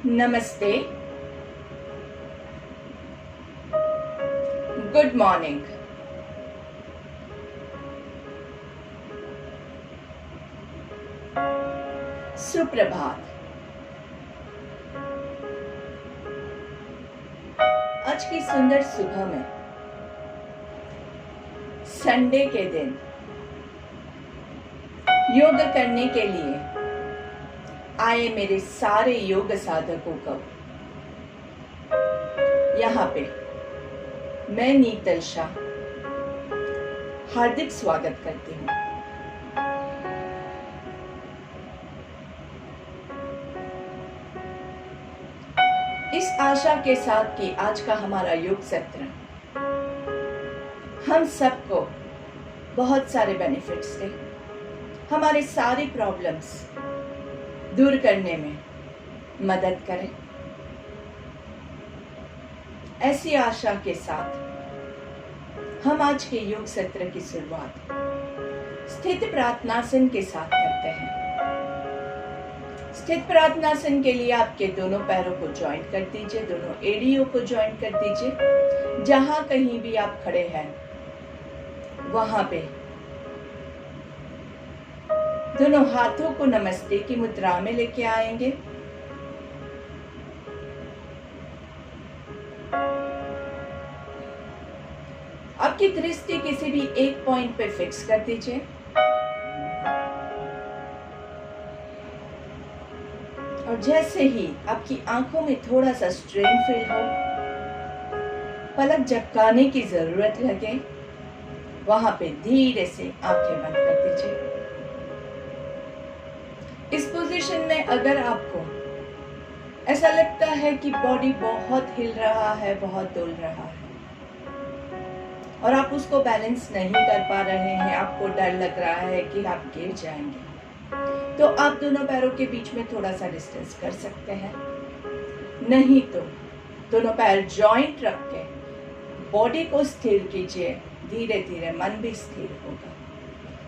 नमस्ते, good morning. सुप्रभात। आज की सुंदर सुबह में संडे के दिन योग करने के लिए आए मेरे सारे योग साधकों को यहाँ पे मैं नीतल शाह हार्दिक स्वागत करती हूँ। इस आशा के साथ कि आज का हमारा योग सत्र हम सबको बहुत सारे बेनिफिट्स दे, हमारे सारी प्रॉब्लम्स दूर करने में मदद करे। ऐसी आशा के साथ हम आज के योग सत्र की शुरुआत स्थित प्रार्थनासन के साथ करते हैं। स्थित प्रार्थनासन के लिए आपके दोनों पैरों को जॉइंट कर दीजिए, दोनों एड़ियों को जॉइंट कर दीजिए। जहां कहीं भी आप खड़े हैं वहां पे दोनों हाथों को नमस्ते की मुद्रा में लेके आएंगे। आपकी दृष्टि किसी भी एक पॉइंट पे फिक्स कर दीजिए। और जैसे ही आपकी आंखों में थोड़ा सा स्ट्रेन फील हो, पलक झपकाने की जरूरत लगे, वहां पे धीरे से आंखें बंद कर दीजिए। इस पोजीशन में अगर आपको ऐसा लगता है कि बॉडी बहुत हिल रहा है, बहुत डोल रहा है और आप उसको बैलेंस नहीं कर पा रहे हैं, आपको डर लग रहा है कि आप गिर जाएंगे, तो आप दोनों पैरों के बीच में थोड़ा सा डिस्टेंस कर सकते हैं। नहीं तो दोनों पैर जॉइंट रख के बॉडी को स्थिर कीजिए। धीरे धीरे मन भी स्थिर होगा।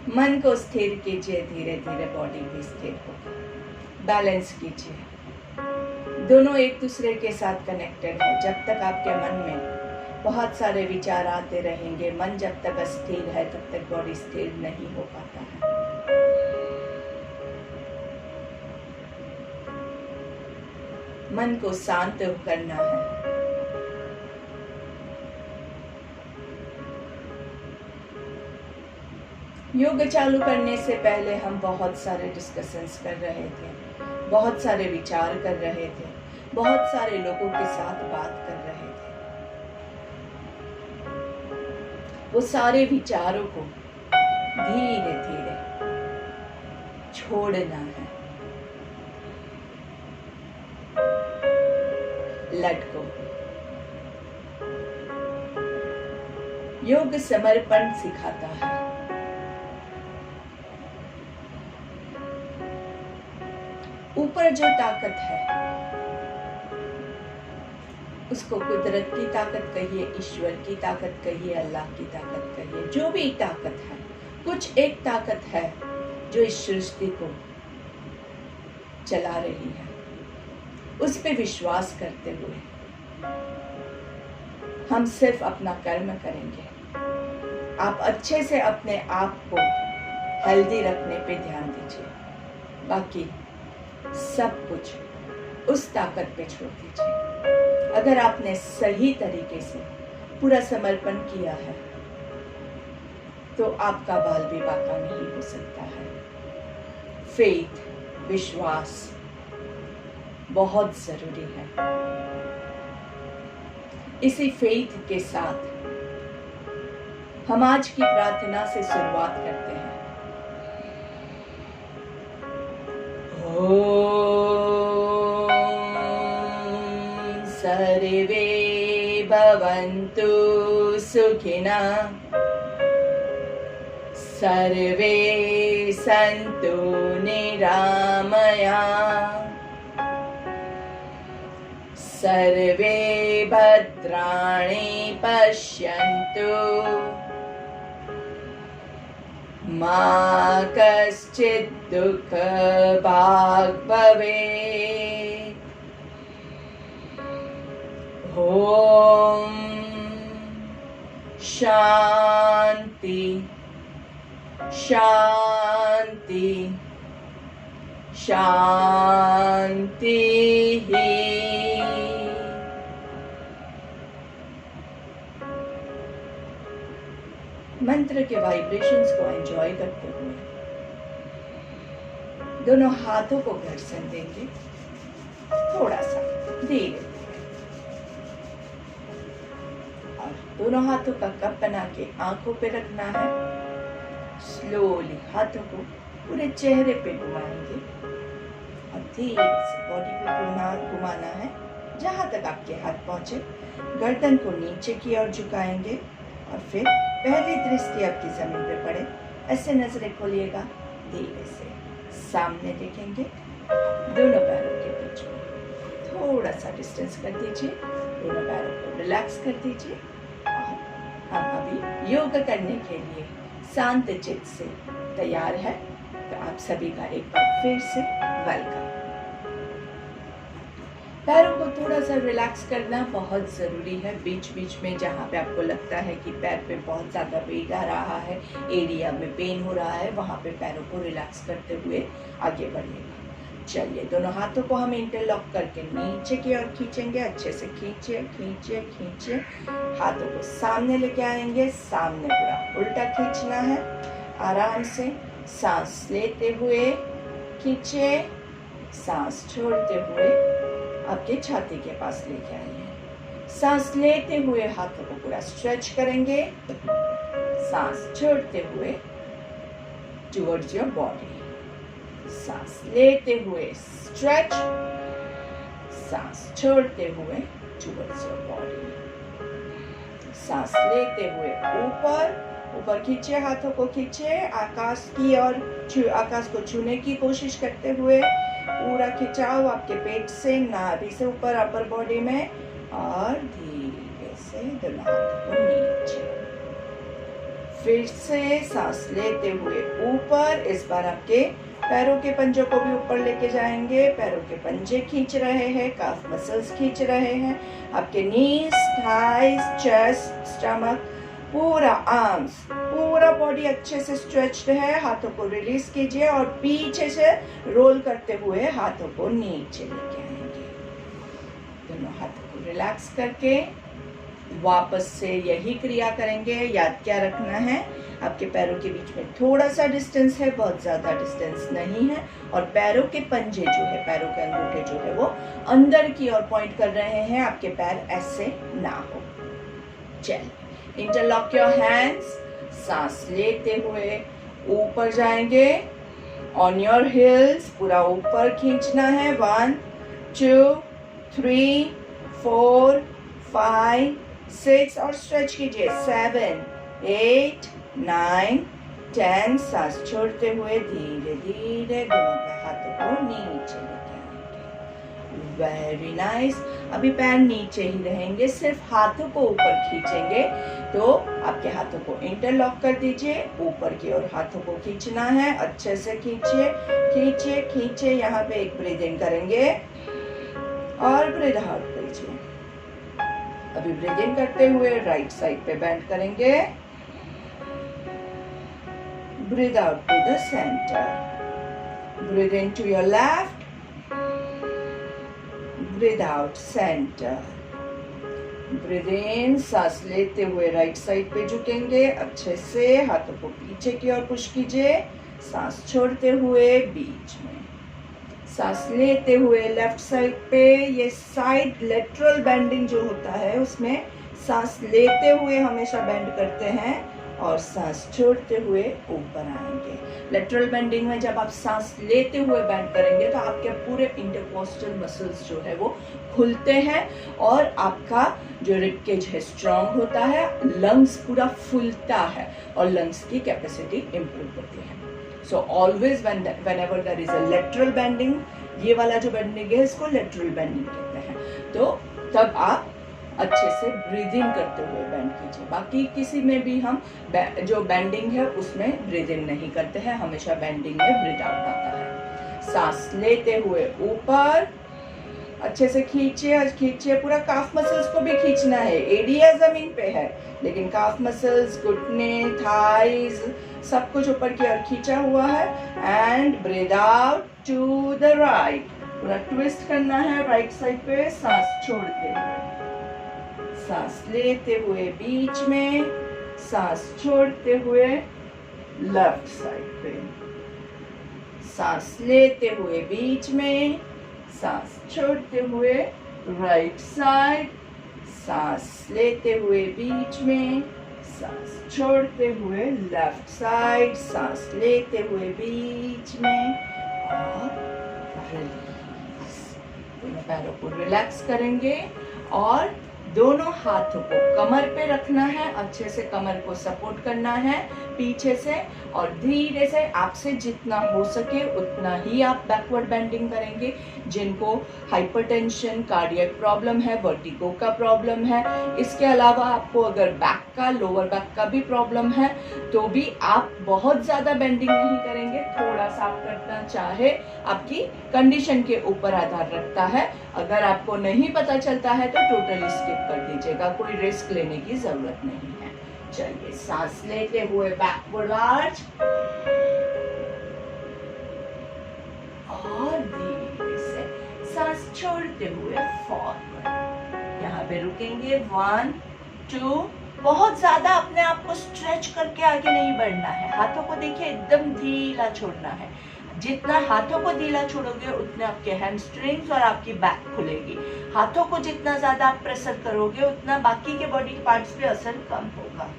मन को स्थिर कीजिए, धीरे धीरे बॉडी भी स्थिर होगा। बैलेंस कीजिए। दोनों एक दूसरे के साथ कनेक्टेड है। जब तक आपके मन में बहुत सारे विचार आते रहेंगे, मन जब तक अस्थिर है तब तक बॉडी स्थिर नहीं हो पाता है। मन को शांत करना है। योग चालू करने से पहले हम बहुत सारे डिस्कशंस कर रहे थे, बहुत सारे विचार कर रहे थे, बहुत सारे लोगों के साथ बात कर रहे थे। वो सारे विचारों को धीरे धीरे छोड़ना है। Let go. योग समर्पण सिखाता है। ऊपर जो ताकत है उसको कुदरत की ताकत कहिए, ईश्वर की ताकत कहिए, अल्लाह की ताकत कहिए, जो भी ताकत है, कुछ एक ताकत है जो इस सृष्टि को चला रही है। उस पे विश्वास करते हुए हम सिर्फ अपना कर्म करेंगे। आप अच्छे से अपने आप को हेल्दी रखने पे ध्यान दीजिए, बाकी सब कुछ उस ताकत पे छोड़ दीजिए। अगर आपने सही तरीके से पूरा समर्पण किया है तो आपका बाल भी बाका नहीं हो सकता है। फेथ, विश्वास बहुत जरूरी है। इसी फेथ के साथ हम आज की प्रार्थना से शुरुआत करते हैं। सर्वे भवन्तु सुखिनः, सर्वे सन्तु निरामयाः, सर्वे भद्राणि पश्यन्तु, मा कश्चित् दुःखभाग् भवेत्। ओम शांति शांति शांति ही। मंत्र के वाइब्रेशंस को एंजॉय करते हुए दोनों हाथों को घर्षण देंगे, थोड़ा सा धीरे, और दोनों हाथों का कप बना के आंखों पे रखना है। स्लोली हाथों को पूरे चेहरे पे घुमाएंगे और धीरे से बॉडी पे घुमाना है जहां तक आपके हाथ पहुंचे। गर्दन को नीचे की ओर झुकाएंगे और फिर पहली दृष्टि आपकी जमीन पे पड़े, ऐसे नजरें खोलिएगा, धीरे से सामने देखेंगे। दोनों पैरों के बीच में थोड़ा सा डिस्टेंस कर दीजिए, दोनों पैरों को रिलैक्स कर दीजिए। और हम अभी योग करने के लिए शांत चित्त से तैयार है, तो आप सभी का एक बार फिर से वेलकम। पैरों को थोड़ा सा रिलैक्स करना बहुत ज़रूरी है। बीच बीच में जहाँ पे आपको लगता है कि पैर पे बहुत ज़्यादा वेट आ रहा है, एरिया में पेन हो रहा है, वहाँ पे पैरों को रिलैक्स करते हुए आगे बढ़िएगा। चलिए, दोनों हाथों को हम इंटरलॉक करके नीचे की ओर खींचेंगे। अच्छे से खींचे खींचे खींचे, हाथों को सामने लेके आएंगे, सामने पूरा उल्टा खींचना है। आराम से सांस लेते हुए खींचे, सांस छोड़ते हुए आपके छाती के पास लेके आइए। सांस लेते हुए हाथों को पूरा स्ट्रेच करेंगे, सांस छोड़ते हुए टुवर्ड्स योर बॉडी। सांस लेते हुए स्ट्रेच, सांस छोड़ते हुए टुवर्ड्स योर बॉडी। सांस लेते हुए ऊपर ऊपर खींचे, हाथों को खींचे, आकाश की और आकाश को छूने की कोशिश करते हुए पूरा खिंचाव आपके पेट से, नाभि से ऊपर अपर बॉडी में, और धीरे से दोनों हाथों को नीचे। फिर से सांस लेते हुए ऊपर, इस बार आपके पैरों के पंजों को भी ऊपर लेके जाएंगे। पैरों के पंजे खींच रहे हैं, काफ मसल्स खींच रहे हैं, आपके नीज, थाइस, चेस्ट, स्टमक, पूरा आर्म्स, पूरा बॉडी अच्छे से स्ट्रेच्ड है। हाथों को रिलीज कीजिए और पीछे से रोल करते हुए हाथों को नीचे लेके आएंगे। दोनों हाथों को रिलैक्स करके वापस से यही क्रिया करेंगे। याद क्या रखना है, आपके पैरों के बीच में थोड़ा सा डिस्टेंस है, बहुत ज्यादा डिस्टेंस नहीं है, और पैरों के पंजे जो है, पैरों के अंगूठे जो है वो अंदर की ओर पॉइंट कर रहे हैं, आपके पैर ऐसे ना हो। चलिए, इंटरलॉक योर हैंड्स। सांस लेते हुए ऊपर जाएंगे, ऑन योर हिल्स पूरा ऊपर खींचना है। 1 2 3 4 5 6 और स्ट्रेच कीजिए। 7 8 9 10। सांस छोड़ते हुए धीरे धीरे दोनों के हाथों को नीचे लेके आएंगे। Very nice. अभी पैर नीचे ही रहेंगे, सिर्फ हाथों को ऊपर खींचेंगे। तो आपके हाथों को इंटरलॉक कर दीजिए, ऊपर की ओर हाथों को खींचना है। अच्छे से खींचिए खींचिए खींचिए। यहाँ पे एक ब्रीद इन करेंगे और ब्रीद आउट कीजिए। अभी ब्रीद इन करते हुए राइट साइड पे बेंड करेंगे, breathe out to the centre, breathe in to your left, breathe out centre, breathe in. सांस लेते हुए राइट साइड पे झुकेंगे, अच्छे से हाथों को पीछे की ओर पुश कीजिए। सांस छोड़ते हुए बीच में, सांस लेते हुए लेफ्ट साइड पे। ये साइड लेटरल बेंडिंग जो होता है, उसमें सांस लेते हुए हमेशा बेंड करते हैं और सांस छोड़ते हुए ऊपर आएंगे। लेटरल बेंडिंग में जब आप सांस लेते हुए बेंड करेंगे तो आपके पूरे इंटरकोस्टल मसल्स जो है वो खुलते हैं और आपका जो रिबकेज है स्ट्रांग होता है, लंग्स पूरा फूलता है और लंग्स की कैपेसिटी इंप्रूव होती है। So always whenever there is a lateral bending, ये वाला जो बेंडिंग है इसको लेटरल बेंडिंग कहते हैं। तो तब आप अच्छे से ब्रीद इन करते हुए बेंड कीजिए। बाकी किसी में भी हम जो बेंडिंग है उसमें ब्रीद इन नहीं करते हैं, हमेशा बेंडिंग में ब्रीद आउट आता है। सांस लेते हुए ऊपर, अच्छे से खींचिए, पूरा काफ मसल्स को भी खींचना है। एडिया जमीन पे है, लेकिन काफ मसल्स, घुटने, थाइज, सब कुछ ऊपर की ओर खींचा हुआ है। And breathe out to the right, पूरा ट्विस्ट करना है राइट साइड पे, सांस छोड़ते हुए, सांस लेते हुए बीच में, सांस छोड़ते हुए लेफ्ट साइड पे, सांस लेते हुए बीच में, सांस छोड़ते हुए राइट साइड, सांस लेते हुए बीच में, सांस छोड़ते हुए लेफ्ट साइड, सांस लेते हुए बीच में और रिलीज। दोनों पैरों को रिलैक्स करेंगे और दोनों हाथों को कमर पे रखना है, अच्छे से कमर को सपोर्ट करना है पीछे से, और धीरे से आपसे जितना हो सके उतना ही आप बैकवर्ड बेंडिंग करेंगे। जिनको हाइपरटेंशन, कार्डियक प्रॉब्लम है, वर्टिगो का प्रॉब्लम है, इसके अलावा आपको अगर बैक का, लोअर बैक का भी प्रॉब्लम है तो भी आप बहुत ज्यादा बेंडिंग नहीं करेंगे, थोड़ा सा आप करना चाहे, आपकी कंडीशन के ऊपर आधार रखता है। अगर आपको नहीं पता चलता है तो टोटली स्किप कर दीजिएगा, कोई रिस्क लेने की जरूरत नहीं है। चलिए, सांस लेते हुए बैकवर्ड आर्च और धीरे से सांस छोड़ते हुए फॉरवर्ड। यहाँ पे रुकेंगे, 1 2। बहुत ज्यादा अपने आप को स्ट्रेच करके आगे नहीं बढ़ना है, हाथों को देखिए एकदम ढीला छोड़ना है। जितना हाथों को ढीला छोड़ोगे उतने आपके हैमस्ट्रिंग्स और आपकी बैक खुलेगी। हाथों को जितना ज्यादा आप प्रेशर करोगे उतना बाकी के बॉडी पार्ट्स पे असर कम होगा।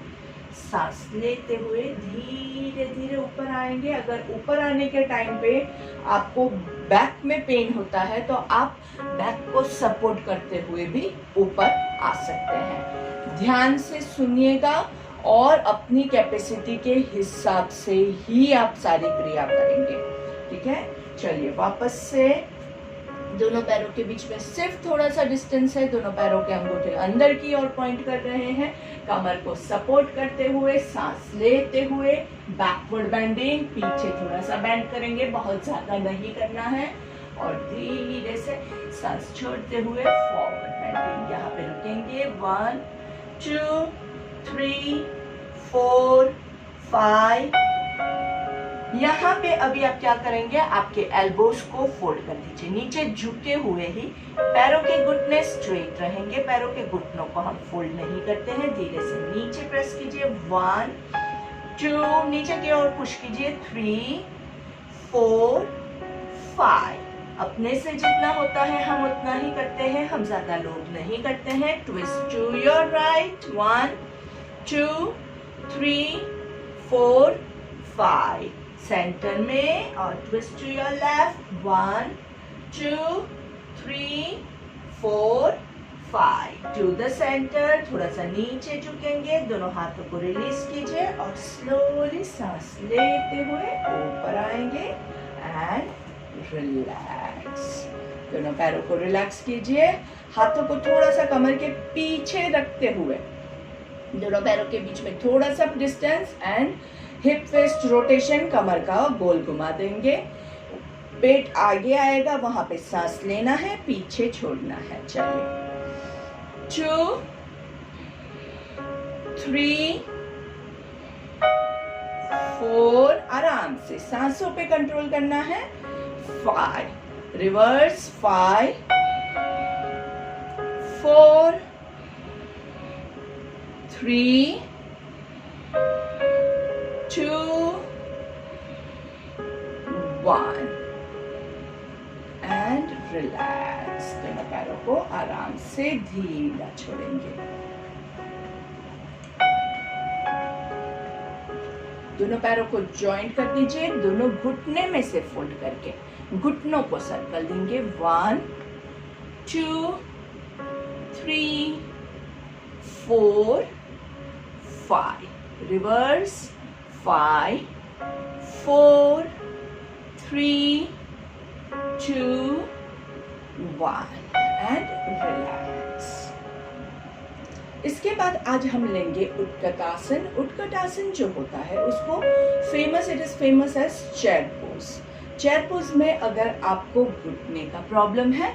सांस लेते हुए धीरे धीरे ऊपर आएंगे। अगर ऊपर आने के टाइम पे आपको बैक में पेन होता है तो आप बैक को सपोर्ट करते हुए भी ऊपर आ सकते हैं। ध्यान से सुनिएगा और अपनी कैपेसिटी के हिसाब से ही आप सारी क्रिया करेंगे, ठीक है। चलिए, वापस से दोनों पैरों के बीच में सिर्फ थोड़ा सा डिस्टेंस है, दोनों पैरों के अंगूठे अंदर की ओर पॉइंट कर रहे हैं। कमर को सपोर्ट करते हुए, सांस लेते हुए बैकवर्ड बेंडिंग, पीछे थोड़ा सा बेंड करेंगे, बहुत ज्यादा नहीं करना है, और धीरे से सांस छोड़ते हुए फॉरवर्ड बेंडिंग। यहाँ पे रुकेंगे, 1 2 3 4 5। यहाँ पे अभी आप क्या करेंगे, आपके एल्बोस को फोल्ड कर दीजिए, नीचे झुके हुए ही पैरों के घुटने स्ट्रेट रहेंगे। पैरों के घुटनों को हम फोल्ड नहीं करते हैं। धीरे से नीचे प्रेस कीजिए, 1 2, नीचे की ओर पुश कीजिए, 3 4 5। अपने से जितना होता है हम उतना ही करते हैं, हम ज्यादा लोड नहीं करते हैं। Twist to your right, 1 2 3 4 5, centre में, और twist to your left, 1 2 3 4 5, to the centre. थोड़ा सा नीचे झुकेंगे, दोनों हाथों को रिलीज कीजिए और स्लोली सांस लेते हुए ऊपर आएंगे एंड रिलैक्स। दोनों पैरों को रिलैक्स कीजिए, हाथों को थोड़ा सा कमर के पीछे रखते हुए, दोनों पैरों के बीच में थोड़ा सा distance, and hip waist rotation, कमर का गोल घुमा देंगे। पेट आगे आएगा, वहां पे सांस लेना है, पीछे छोड़ना है। चलिए, 2 3 4, आराम से सांसों पे कंट्रोल करना है। 5, रिवर्स, 5 4 3 2 1 एंड रिलैक्स। दोनों पैरों को आराम से ढीला छोड़ेंगे। दोनों पैरों को जॉइंट कर दीजिए, दोनों घुटने में से फोल्ड करके घुटनों को सर्कल देंगे। 1 2 3 4 5, रिवर्स, 5 4 3 2 1 एंड रिलैक्स। इसके बाद आज हम लेंगे उत्कट आसन। उत्कट आसन जो होता है उसको it is famous as chair pose. Chair pose में अगर आपको घुटने का प्रॉब्लम है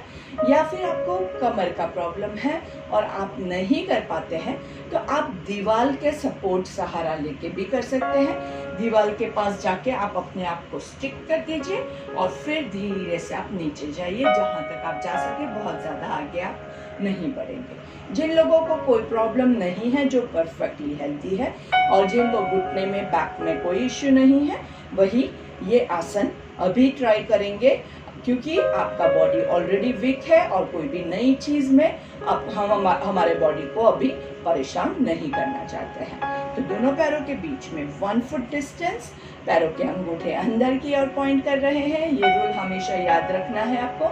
या फिर आपको कमर का प्रॉब्लम है और आप नहीं कर पाते हैं तो आप दीवार के सपोर्ट सहारा लेके भी कर सकते हैं। दीवार के पास जाके आप अपने आप को स्टिक कर दीजिए और फिर धीरे से आप नीचे जाइए जहाँ तक आप जा सके, बहुत ज़्यादा आगे आप नहीं बढ़ेंगे। जिन लोगों को कोई प्रॉब्लम नहीं है, जो परफेक्टली हेल्दी है और जिनको घुटने में बैक में कोई इश्यू नहीं है, वही ये आसन अभी ट्राई करेंगे, क्योंकि आपका बॉडी ऑलरेडी वीक है और कोई भी नई चीज में हम हमारे बॉडी को अभी परेशान नहीं करना चाहते हैं। तो दोनों पैरों के बीच में 1 फुट डिस्टेंस, पैरों के अंगूठे अंदर की ओर पॉइंट कर रहे हैं। ये रूल हमेशा याद रखना है आपको।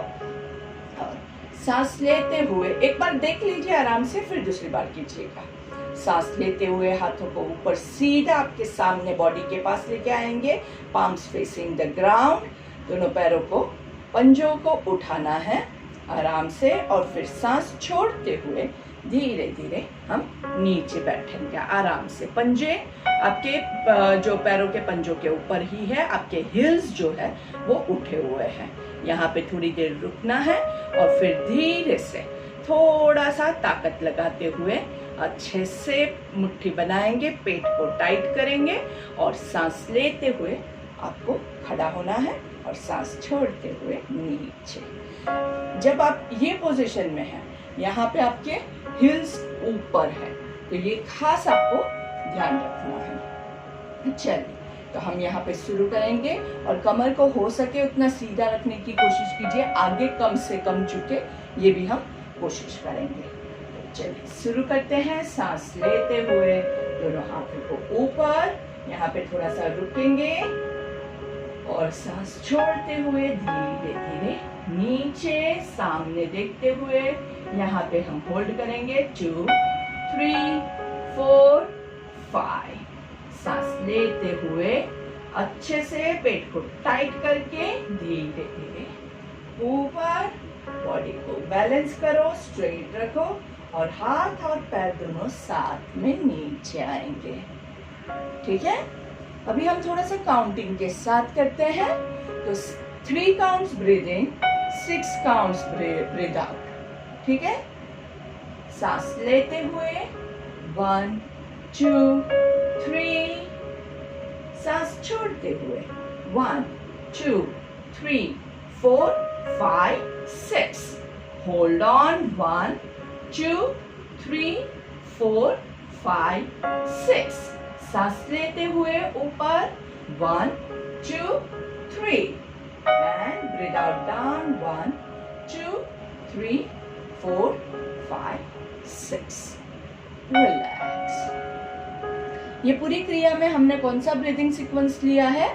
और सांस लेते हुए एक बार देख लीजिए आराम से, फिर दूसरी बार कीजिएगा। सांस लेते हुए हाथों को ऊपर सीधा आपके सामने बॉडी के पास लेके आएंगे, पाम्स फेसिंग द ग्राउंड। दोनों पैरों को, पंजों को उठाना है आराम से और फिर सांस छोड़ते हुए धीरे धीरे हम नीचे बैठेंगे आराम से। पंजे आपके जो पैरों के पंजों के ऊपर ही है, आपके हिल्स जो है वो उठे हुए हैं। यहाँ पे थोड़ी देर रुकना है और फिर धीरे से थोड़ा सा ताकत लगाते हुए अच्छे से मुट्ठी बनाएंगे, पेट को टाइट करेंगे और सांस लेते हुए आपको खड़ा होना है और सांस छोड़ते हुए नीचे। जब आप ये पोजीशन में हैं, यहाँ पे आपके हिल्स ऊपर है, तो ये खास आपको ध्यान रखना है। चलिए, तो हम यहाँ पे शुरू करेंगे और कमर को हो सके उतना सीधा रखने की कोशिश कीजिए, आगे कम से कम झुके, ये भी हम कोशिश करेंगे। तो चलिए शुरू करते हैं। सांस लेते हुए दोनों हाथों को ऊपर, यहाँ पे थोड़ा सा रुकेंगे और सांस छोड़ते हुए धीरे धीरे नीचे, सामने देखते हुए यहाँ पे हम होल्ड करेंगे 2 3 4 5। सांस लेते हुए अच्छे से पेट को टाइट करके धीरे धीरे ऊपर, बॉडी को बैलेंस करो, स्ट्रेट रखो और हाथ और पैर दोनों साथ में नीचे आएंगे। ठीक है, अभी हम थोड़ा सा काउंटिंग के साथ करते हैं। तो 3 counts breathe in, 6 counts breathe out. ठीक है, सांस लेते हुए 1 2 3, सांस छोड़ते हुए 1 2 3 4 5 6, होल्ड ऑन 1 2 3 4 5 6, सांस लेते हुए ऊपर 1 2 3 and breathe out down 1 2 3 4 5 6। Relax. ये पूरी क्रिया में हमने कौन सा ब्रीदिंग सीक्वेंस लिया है?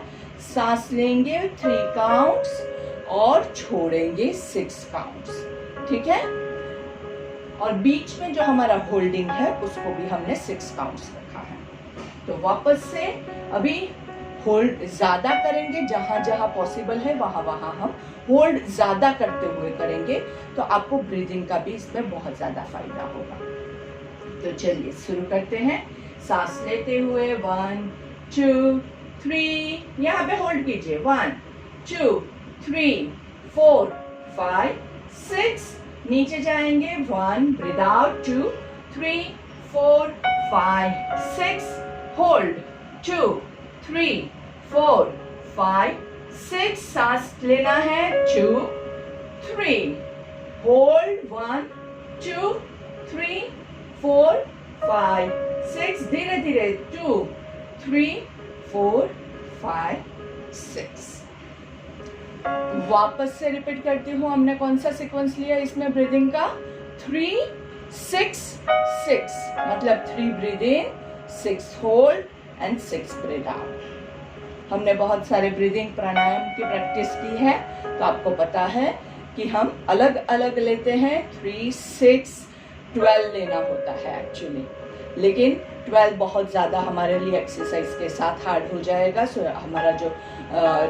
सांस लेंगे 3 काउंट्स और छोड़ेंगे 6 काउंट्स। ठीक है, और बीच में जो हमारा होल्डिंग है उसको भी हमने 6 काउंट्स रखा है। तो वापस से अभी होल्ड ज्यादा करेंगे, जहां जहां पॉसिबल है वहां वहां हम होल्ड ज्यादा करते हुए करेंगे, तो आपको ब्रीदिंग का भी इसमें बहुत ज्यादा फायदा होगा। तो चलिए शुरू करते हैं। सांस लेते हुए 1 2 3, यहाँ पे होल्ड कीजिए 1 2 3 4 5 6, नीचे जाएंगे 1, ब्रीथ आउट 2 3 4 5 6, होल्ड 2 3 4 5 6, सांस लेना है 2 3, होल्ड 1 2 3 4 5 6, धीरे धीरे 2 3 4 5 6। वापस से रिपीट करती हूँ, हमने कौन सा सीक्वेंस लिया इसमें ब्रीदिंग का? 3 6 6, मतलब 3 breathe in, 6 hold and 6 breathe out. हमने बहुत सारे ब्रीदिंग प्राणायाम की प्रैक्टिस की है, तो आपको पता है कि हम अलग अलग लेते हैं। 3 6 12 लेना होता है एक्चुअली, लेकिन 12 बहुत ज़्यादा हमारे लिए एक्सरसाइज के साथ हार्ड हो जाएगा, सो हमारा जो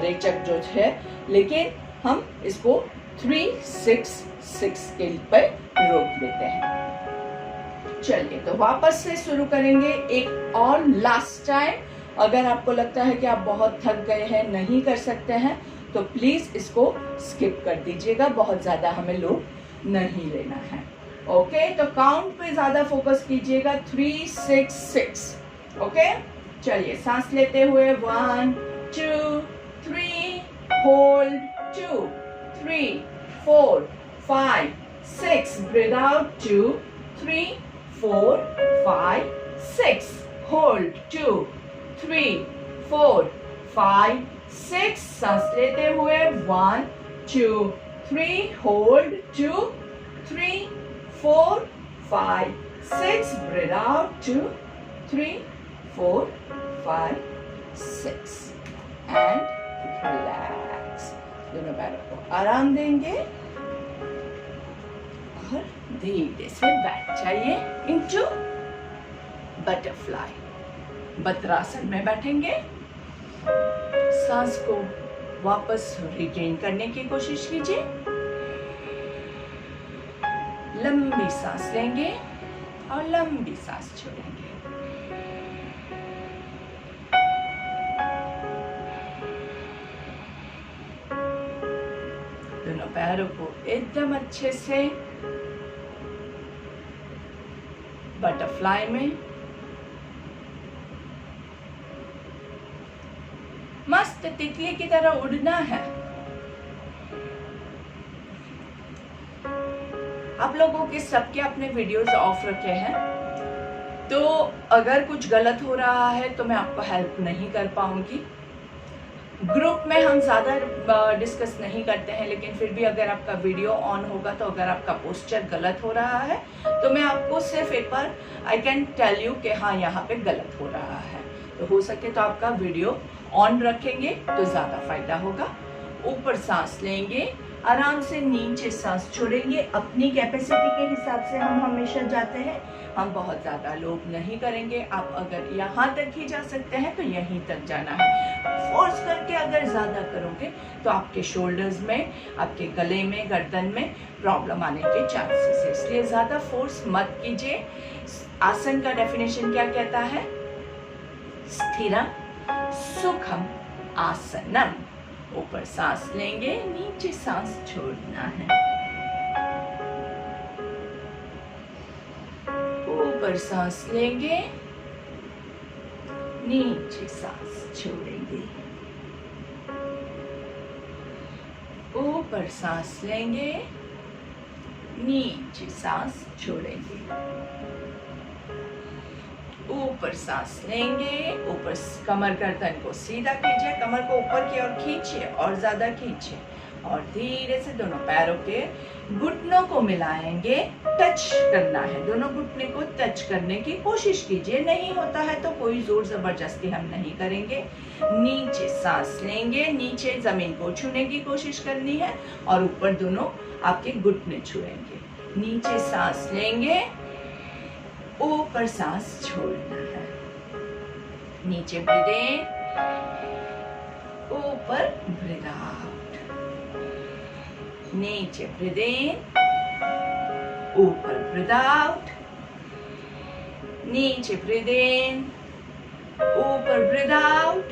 रेचक जो है, लेकिन हम इसको 3 6 6 के पर रोक देते हैं। चलिए, तो वापस से शुरू करेंगे एक और लास्ट टाइम। अगर आपको लगता है कि आप बहुत थक गए हैं, नहीं कर सकते हैं, तो प्लीज इसको स्किप कर दीजिएगा, बहुत ज्यादा हमें लोड नहीं लेना है। ओके, तो काउंट पे ज्यादा फोकस कीजिएगा, 3 6 6। ओके, चलिए सांस लेते हुए 1 2 3, होल्ड 2 3 4 5 6, ब्रीथ आउट 2 3 4 5 6, होल्ड 2 3 4 5 6, सांस लेते हुए 1 2 3, hold 2 3 4 5 6, breathe out 2 3 4 5 6 and relax. दोनों पैरों को आराम देंगे और धीरे से बैठ जाइए इनटू बटरफ्लाई। बद्रासन में बैठेंगे, सांस को वापस रिटेन करने की कोशिश कीजिए। लंबी सांस लेंगे और लंबी सांस छोड़ेंगे। दोनों पैरों को एकदम अच्छे से बटरफ्लाई में मस्त तितली की तरह उड़ना है। आप लोगों के सबके अपने वीडियोस ऑफ रखे हैं, तो अगर कुछ गलत हो रहा है तो मैं आपको हेल्प नहीं कर पाऊंगी। ग्रुप में हम ज़्यादा डिस्कस नहीं करते हैं, लेकिन फिर भी अगर आपका वीडियो ऑन होगा तो अगर आपका पोस्चर गलत हो रहा है तो मैं आपको सिर्फ एक बार आई कैन टेल यू कि हाँ यहाँ पे गलत हो रहा है। तो हो सके तो आपका वीडियो ऑन रखेंगे तो ज़्यादा फायदा होगा। ऊपर सांस लेंगे, आराम से नीचे सांस छोड़ेंगे। अपनी कैपेसिटी के हिसाब से हम हमेशा जाते हैं, हम बहुत ज़्यादा लोड नहीं करेंगे। आप अगर यहाँ तक ही जा सकते हैं तो यहीं तक जाना है। फोर्स करके अगर ज़्यादा करोगे तो आपके शोल्डर्स में, आपके गले में, गर्दन में प्रॉब्लम आने के चांसेस है, इसलिए ज़्यादा फोर्स मत कीजिए। आसन का डेफिनेशन क्या कहता है? स्थिरम सुखम आसनम। ऊपर सांस लेंगे, नीचे सांस छोड़ना है। ऊपर सांस लेंगे, नीचे सांस छोड़ेंगे। ऊपर सांस लेंगे, नीचे सांस छोड़ेंगे। ऊपर सांस लेंगे, ऊपर कमर गर्दन को सीधा कीजिए, कमर को ऊपर की ओर खींचिए और ज्यादा खींचिए और धीरे से दोनों पैरों के घुटनों को मिलाएंगे। टच करना है, दोनों घुटने को टच करने की कोशिश कीजिए। नहीं होता है तो कोई जोर जबरदस्ती हम नहीं करेंगे। नीचे सांस लेंगे, नीचे जमीन को छूने की कोशिश करनी है और ऊपर दोनों आपके घुटने छुएंगे। नीचे सांस लेंगे, ऊपर सांस छोड़ना है। नीचे ब्रीथ इन, ऊपर ब्रीथ आउट। नीचे ब्रीथ इन, ऊपर ब्रीथ आउट। नीचे ब्रीथ इन, ऊपर ब्रीथ आउट।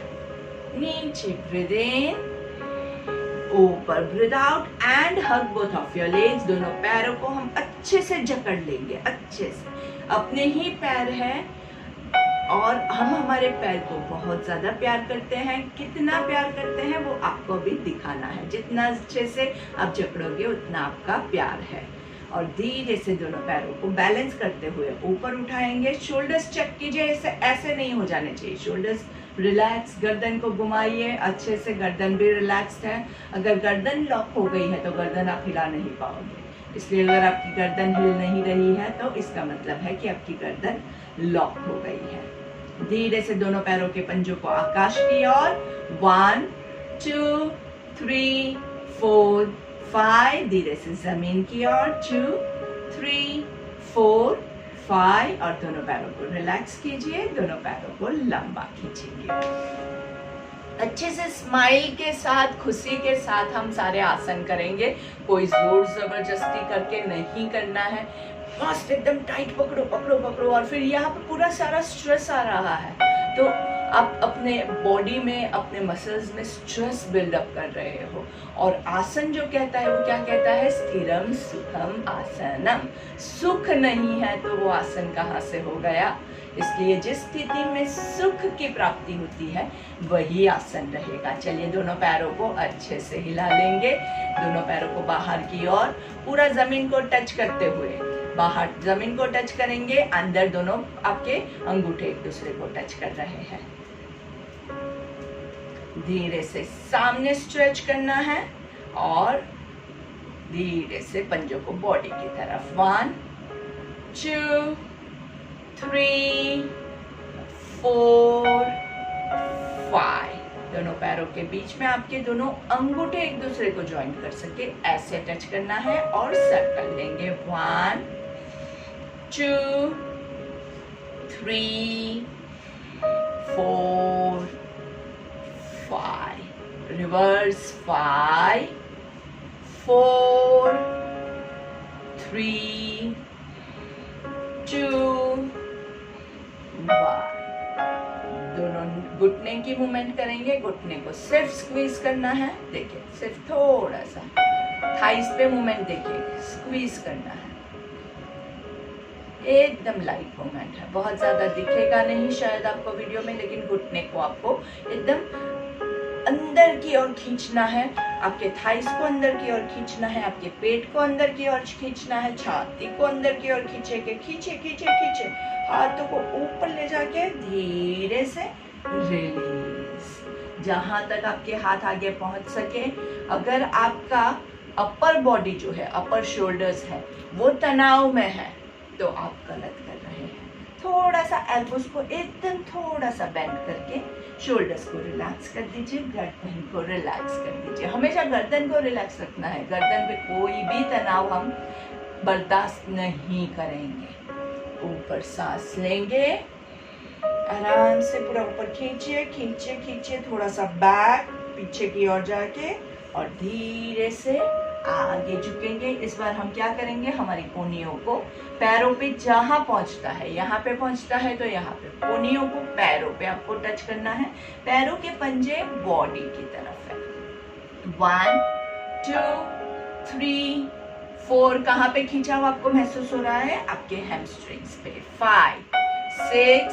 नीचे ब्रीथ इन, ऊपर breathe out and hug both of your legs. दोनों पैरों को हम अच्छे से जकड़ लेंगे, अच्छे से। अपने ही पैर है और हम हमारे पैर को बहुत ज्यादा प्यार करते हैं। कितना प्यार करते हैं वो आपको भी दिखाना है। जितना अच्छे से आप जकड़ोगे उतना आपका प्यार है। और धीरे से दोनों पैरों को बैलेंस करते हुए ऊपर उठाएंगे। शोल्डर्स चेक कीजिए, ऐसे नहीं हो जाने चाहिए। शोल्डर्स रिलैक्स, गर्दन को घुमाइए अच्छे से, गर्दन भी रिलैक्स्ड है। अगर गर्दन लॉक हो गई है तो गर्दन आप हिला नहीं पाओगे, इसलिए अगर आपकी गर्दन हिल नहीं रही है तो इसका मतलब है कि आपकी गर्दन लॉक हो गई है। धीरे से दोनों पैरों के पंजों को आकाश की ओर, 1 2 3 4 5। धीरे से जमीन की ओर, 2 3 4 5। और दोनों पैरों को रिलैक्स कीजिए, दोनों पैरों को लंबा खींचिए। अच्छे से स्माइल के साथ, खुशी के साथ हम सारे आसन करेंगे। कोई जोर जबरदस्ती करके नहीं करना है। मस्त एकदम टाइट पकड़ो पकड़ो पकड़ो। और फिर यहाँ पे पूरा सारा स्ट्रेस आ रहा है तो आप अपने बॉडी में, अपने मसल्स में स्ट्रेस बिल्डअप कर रहे हो। और आसन जो कहता है वो क्या कहता है? स्थिरम सुखम आसनम। सुख नहीं है तो वो आसन कहाँ से हो गया? इसलिए जिस स्थिति में सुख की प्राप्ति होती है वही आसन रहेगा। चलिए दोनों पैरों को अच्छे से हिला लेंगे, दोनों पैरों को बाहर की ओर, पूरा जमीन को टच करते हुए। बाहर जमीन को टच करेंगे, अंदर दोनों आपके अंगूठे एक दूसरे को टच कर रहे हैं। धीरे से सामने स्ट्रेच करना है और धीरे से पंजों को बॉडी की तरफ। 1 2 3 4 5। दोनों पैरों के बीच में आपके दोनों अंगूठे एक दूसरे को ज्वाइन कर सके ऐसे टच करना है और सर्कल लेंगे। 1 2 3 4 5। रिवर्स 5 4 3 2 1। दोनों घुटने की मूवमेंट करेंगे, घुटने को सिर्फ स्क्वीज करना है। देखिए सिर्फ थोड़ा सा थाइस पे मूवमेंट, देखिए स्क्वीज करना है, एकदम लाइट मूवमेंट है, बहुत ज्यादा दिखेगा नहीं शायद आपको वीडियो में, लेकिन घुटने को आपको एकदम अंदर की ओर खींचना है, आपके थाइस को अंदर की ओर खींचना है, आपके पेट को अंदर की ओर खींचना है, छाती को अंदर की ओर खींचे, खींचे, हाथों को ऊपर ले जाके धीरे से रिलीज, जहां तक आपके हाथ आगे पहुंच सके। अगर आपका अपर बॉडी जो है, अपर शोल्डर्स है, वो तनाव में है तो आप गलत कर रहे हैं। थोड़ा सा एल्बोस को एकदम थोड़ा सा बेंड करके शोल्डर्स को रिलैक्स कर दीजिए, गर्दन को रिलैक्स कर दीजिए। हमेशा गर्दन को रिलैक्स रखना है, गर्दन पे कोई भी तनाव हम बर्दाश्त नहीं करेंगे। ऊपर सांस लेंगे, आराम से पूरा ऊपर खींचिए, थोड़ा सा बैक पीछे की ओर जाके और धीरे से आगे झुकेंगे। इस बार हम क्या करेंगे, हमारी कोहनियों को पैरों पे जहां पहुंचता है, यहाँ पे पहुंचता है तो यहाँ पे कोहनियों को पैरों पे आपको टच करना है। पैरों के पंजे बॉडी की तरफ है। 1 2 3 4। कहाँ पे खींचा हुआ आपको महसूस हो रहा है? आपके हैमस्ट्रिंग्स पे। 5 6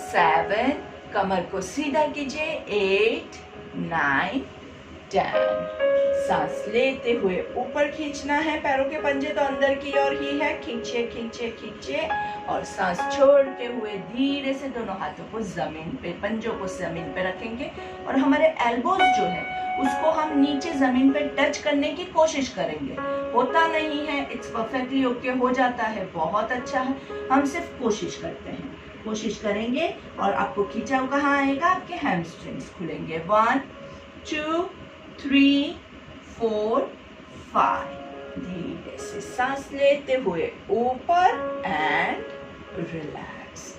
7। कमर को सीधा कीजिए। 8 9 10। सांस लेते हुए ऊपर खींचना है, पैरों के पंजे तो अंदर की ओर ही है, खींचे और सांस छोड़ते हुए धीरे से दोनों हाथों को जमीन पे, पंजों को जमीन पे रखेंगे और हमारे एल्बोज जो है उसको हम नीचे जमीन पे टच करने की कोशिश करेंगे। होता नहीं है, इट्स परफेक्टली ओके, हो जाता है, बहुत अच्छा है, हम सिर्फ कोशिश करते हैं, कोशिश करेंगे और आपको खींचा कहाँ आएगा? आपके हैमस्ट्रिंग्स खुलेंगे। 1 2 3 4 5। धीरे से सांस लेते हुए ऊपर एंड रिलैक्स।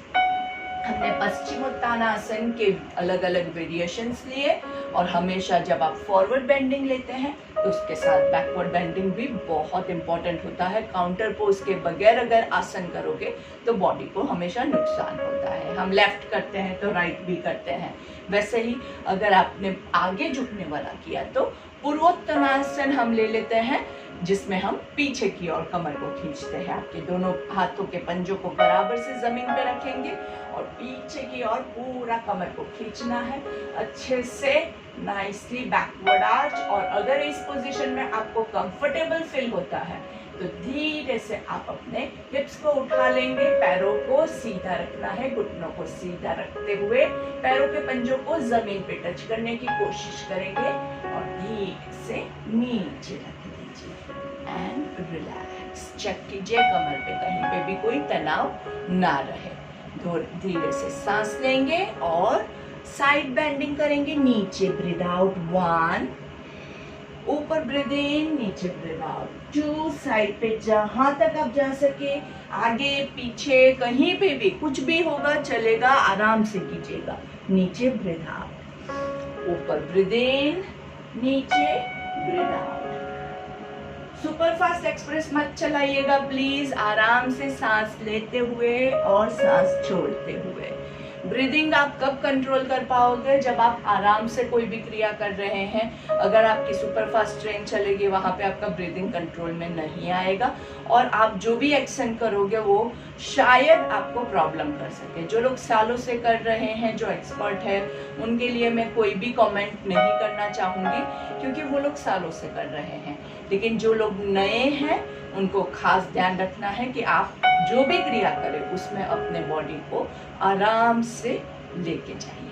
हमने पश्चिमोत्तानासन के अलग अलग वेरिएशंस लिए और हमेशा जब आप फॉरवर्ड बेंडिंग लेते हैं तो उसके साथ बैकवर्ड बेंडिंग भी बहुत इंपॉर्टेंट होता है। काउंटर पोज के बगैर अगर आसन करोगे तो बॉडी को हमेशा नुकसान होता है। हम लेफ्ट करते हैं तो राइट भी करते हैं, वैसे ही अगर आपने आगे झुकने वाला किया तो पूर्वोत्तानासन हम ले लेते हैं, जिसमें हम पीछे की ओर कमर को खींचते हैं। आपके दोनों हाथों के पंजों को बराबर से जमीन पे रखेंगे और पीछे की ओर पूरा कमर को खींचना है अच्छे से, नाइसली बैकवर्ड आर्च। और अगर इस पोजीशन में आपको कंफर्टेबल फील होता है तो धीरे से आप अपने हिप्स को उठा लेंगे, पैरों को सीधा रखना है, घुटनों को सीधा रखते हुए पैरों के पंजों को जमीन पे टच करने की कोशिश करेंगे और धीरे से नीचे रख दीजिए एंड रिलैक्स। चेक कीजिए कमर पे कहीं पे भी कोई तनाव ना रहे। धीरे से सांस लेंगे और साइड बेंडिंग करेंगे, नीचे ब्रीथ आउट 1, ऊपर ब्रीथ इन, नीचे ब्रीथ आउट 2, साइड पे जहां तक आप जा सके, आगे पीछे कहीं पे भी कुछ भी होगा चलेगा, आराम से कीजिएगा। नीचे ब्रीथ आउट, ऊपर ब्रीथ इन, नीचे breathe out. Super fast express मत चलाइएगा प्लीज, आराम से सांस लेते हुए और सांस छोड़ते हुए। ब्रीदिंग आप कब कंट्रोल कर पाओगे? जब आप आराम से कोई भी क्रिया कर रहे हैं। अगर आपकी सुपर फास्ट ट्रेन चलेगी, वहां पे आपका ब्रीदिंग कंट्रोल में नहीं आएगा और आप जो भी एक्शन करोगे वो शायद आपको प्रॉब्लम कर सके। जो लोग सालों से कर रहे हैं, जो एक्सपर्ट है, उनके लिए मैं कोई भी कमेंट नहीं करना चाहूंगी क्योंकि वो लोग सालों से कर रहे हैं। लेकिन जो लोग नए हैं उनको खास ध्यान रखना है कि आप जो भी क्रिया करें उसमें अपने बॉडी को आराम से लेके जाइए।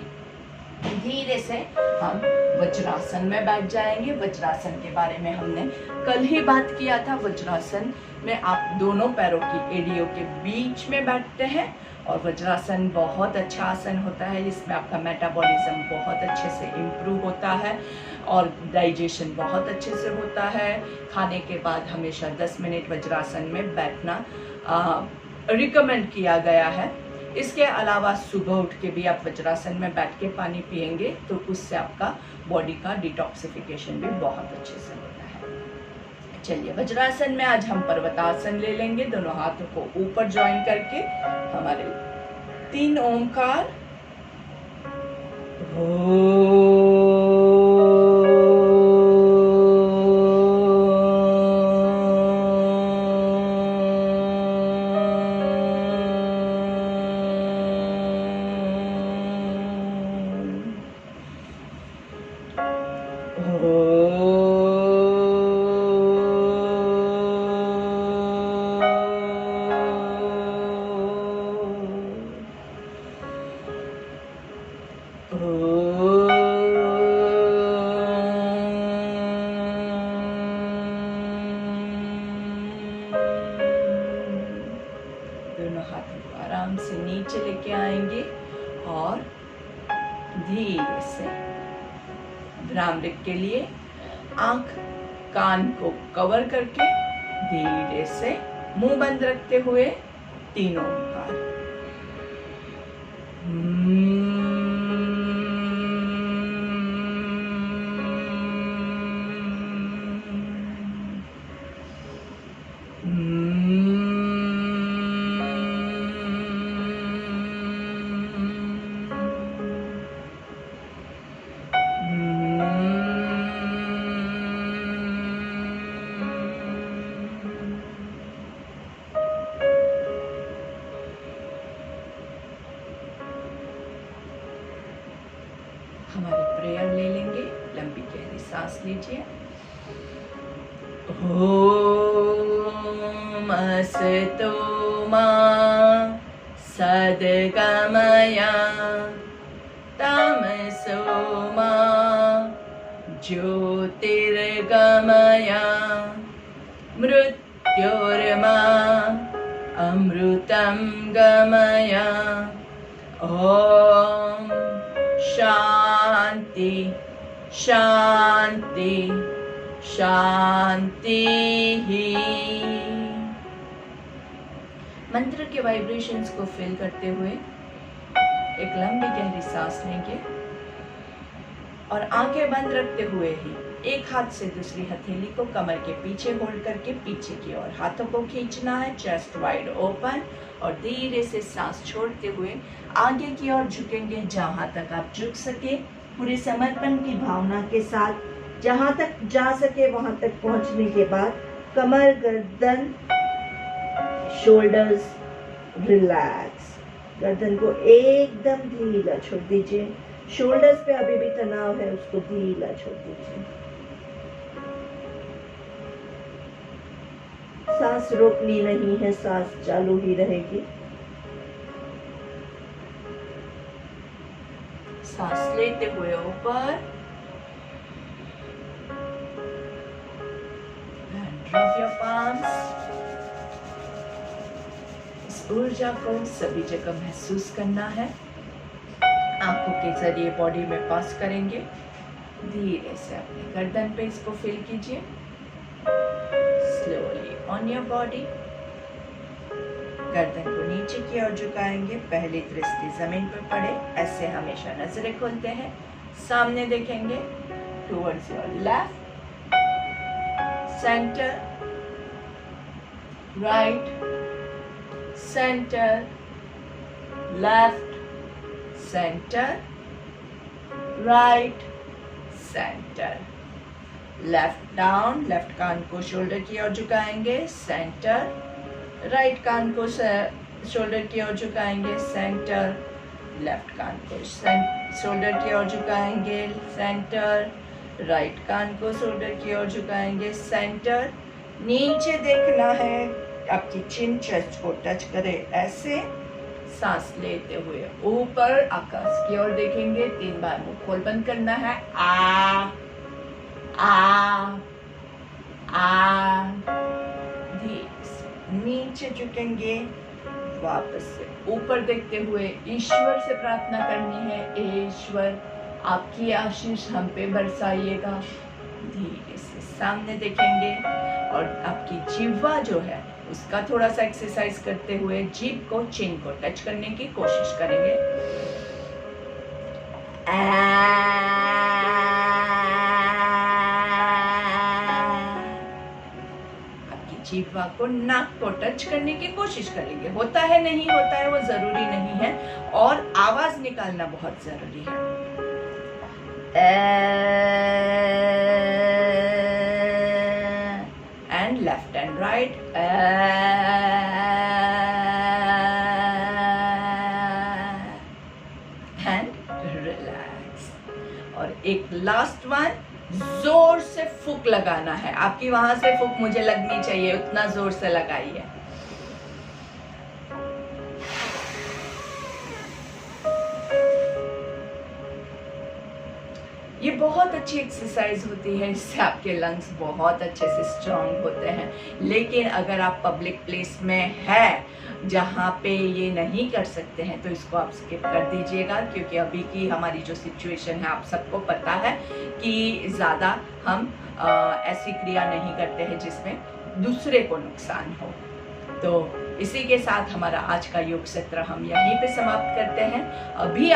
धीरे से हम वज्रासन में बैठ जाएंगे। वज्रासन के बारे में हमने कल ही बात किया था। वज्रासन में आप दोनों पैरों की एड़ियों के बीच में बैठते हैं और वज्रासन बहुत अच्छा आसन होता है जिसमें आपका मेटाबॉलिज्म बहुत अच्छे से इम्प्रूव होता है और डाइजेशन बहुत अच्छे से होता है। खाने के बाद हमेशा 10 मिनट वज्रासन में बैठना रिकमेंड किया गया है। इसके अलावा सुबह उठ के भी आप वज्रासन में बैठ के पानी पिएंगे तो उससे आपका बॉडी का डिटॉक्सिफिकेशन भी बहुत अच्छे से होता है। चलिए, वज्रासन में आज हम पर्वतासन ले लेंगे। दोनों हाथों को ऊपर ज्वाइन करके हमारे 3 ओमकार दोनों हाथों को आराम से नीचे लेके आएंगे और धीरे से भ्रामरिक के लिए आंख कान को कवर करके धीरे से मुंह बंद रखते हुए 3 ओंकार। हमारी प्रेयर ले लेंगे। लंबी गहरी सांस लीजिए। ओम असतो मा सद्गमय तमसो मा ज्योतिर्गमय मृत्योर्मा अमृतं गमय। ओम शांति शांति शांति ही। मंत्र के वाइब्रेशंस को फील करते हुए एक लंबी गहरी सांस लेंगे और आंखें बंद रखते हुए ही एक हाथ से दूसरी हथेली को कमर के पीछे होल्ड करके पीछे की ओर हाथों को खींचना है। चेस्ट वाइड ओपन और धीरे से सांस छोड़ते हुए आगे की ओर झुकेंगे जहां तक आप झुक सके, पूरे समर्पण की भावना के साथ। जहां तक जा सके वहां तक पहुंचने के बाद कमर, गर्दन, शोल्डर्स रिलैक्स। गर्दन को एकदम ढीला छोड़ दीजिए। शोल्डर्स पे अभी भी तनाव है, उसको ढीला छोड़ दीजिए। सांस रोकनी नहीं है, सांस चालू ही रहेगी। सांस लेते हुए ऊपर, ड्रॉप योर पाम्स। इस ऊर्जा को सभी जगह महसूस करना है। आंखों के जरिए बॉडी में पास करेंगे। धीरे से अपने गर्दन पे इसको फील कीजिए। Slowly on your body. गर्दन को नीचे की ओर झुकाएंगे। पहली दृष्टि जमीन पर पड़े, ऐसे हमेशा नजरें खोलते हैं। सामने देखेंगे, towards your left, centre, right, centre, left, centre, right, centre, left down, left कान को शोल्डर की ओर झुकाएंगे, सेंटर, राइट कान को शोल्डर की ओर झुकाएंगे, सेंटर, लेफ्ट कान को शोल्डर की ओर झुकाएंगे, सेंटर, राइट कान को शोल्डर की ओर झुकाएंगे, सेंटर। नीचे देखना है, आपकी चिन चेस्ट को टच करे, ऐसे सांस लेते हुए ऊपर आकाश की ओर देखेंगे। 3 बार मुंह खोल बंद करना है। आ नीचे झुकेंगे, वापस से ऊपर देखते हुए ईश्वर से प्रार्थना करनी है, ईश्वर आपकी आशीष हम पे बरसाइएगा। धीरे से सामने देखेंगे और आपकी जिह्वा जो है उसका थोड़ा सा एक्सरसाइज करते हुए जीभ को, चिन को टच करने की कोशिश करेंगे। आपकी जिह्वा को, नाक को टच करने की कोशिश करेंगे। होता है नहीं होता है वो जरूरी नहीं है, और आवाज निकालना बहुत जरूरी है। And left and right, and relax. और एक लास्ट वन, जोर से फूंक लगाना है। आपकी वहां से फूंक मुझे लगनी चाहिए, उतना जोर से लगाइए। ये बहुत अच्छी एक्सरसाइज होती है, इससे आपके लंग्स बहुत अच्छे से स्ट्रांग होते हैं। लेकिन अगर आप पब्लिक प्लेस में है जहाँ पे ये नहीं कर सकते हैं तो इसको आप स्किप कर दीजिएगा, क्योंकि अभी की हमारी जो सिचुएशन है आप सबको पता है कि ज़्यादा हम ऐसी क्रिया नहीं करते हैं जिसमें दूसरे को नुकसान हो। तो इसी के साथ हमारा आज का योग सत्र हम यहीं पे समाप्त करते हैं। अभी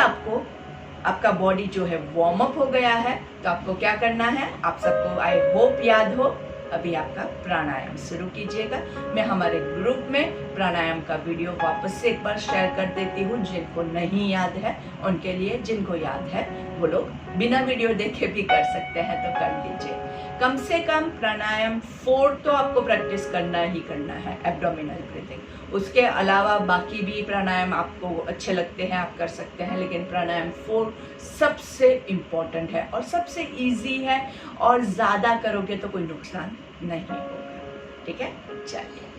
आपका बॉडी जो है वार्म अप हो गया है, तो आपको क्या करना है, आप सबको आई होप याद हो, अभी आपका प्राणायाम शुरू कीजिएगा। मैं हमारे ग्रुप में प्राणायाम का वीडियो वापस से एक बार शेयर कर देती हूँ, जिनको नहीं याद है उनके लिए। जिनको याद है वो लोग बिना वीडियो देखे भी कर सकते हैं, तो कर लीजिए। कम से कम प्राणायाम 4 तो आपको प्रैक्टिस करना ही करना है, एब्डोमिनल ब्रीथिंग। उसके अलावा बाकी भी प्राणायाम आपको अच्छे लगते हैं आप कर सकते हैं, लेकिन प्राणायाम 4 सबसे इम्पोर्टेंट है और सबसे इजी है, और ज़्यादा करोगे तो कोई नुकसान नहीं होगा। ठीक है, चलिए।